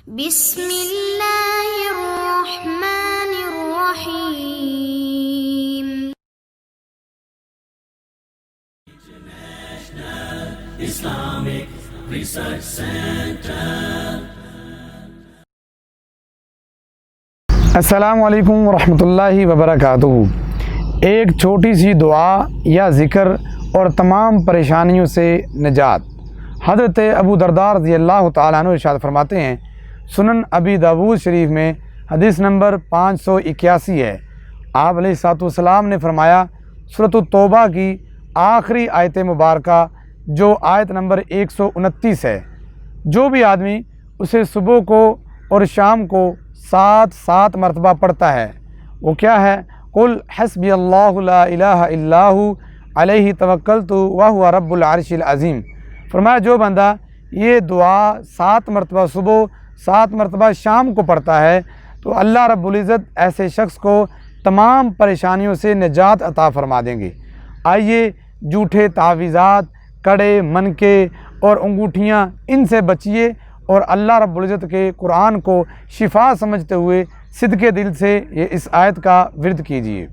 بسم اللہ الرحمن الرحیم۔ Islamic Research Center. السلام علیکم ورحمۃ اللہ وبرکاتہ۔ ایک چھوٹی سی دعا یا ذکر اور تمام پریشانیوں سے نجات۔ حضرت ابو درداء رضی اللہ تعالیٰ عنہ ارشاد فرماتے ہیں، سنن ابی داود شریف میں حدیث نمبر 581 ہے۔ آپ علیہ الصلوۃ والسلام نے فرمایا، سورۃ التوبہ کی آخری آیت مبارکہ جو آیت نمبر 129 ہے، جو بھی آدمی اسے صبح کو اور شام کو 7 مرتبہ پڑھتا ہے، وہ کیا ہے؟ قل حسبی اللہ لا الہ الا ہو علیہ توکلت وہو رب العرش العظیم۔ فرمایا جو بندہ یہ دعا 7 مرتبہ صبح 7 مرتبہ شام کو پڑھتا ہے تو اللہ رب العزت ایسے شخص کو تمام پریشانیوں سے نجات عطا فرما دیں گے۔ آئیے جھوٹے تعویذات، کڑے، منکے اور انگوٹھیاں، ان سے بچیے اور اللہ رب العزت کے قرآن کو شفا سمجھتے ہوئے صدقے دل سے اس آیت کا ورد کیجیے۔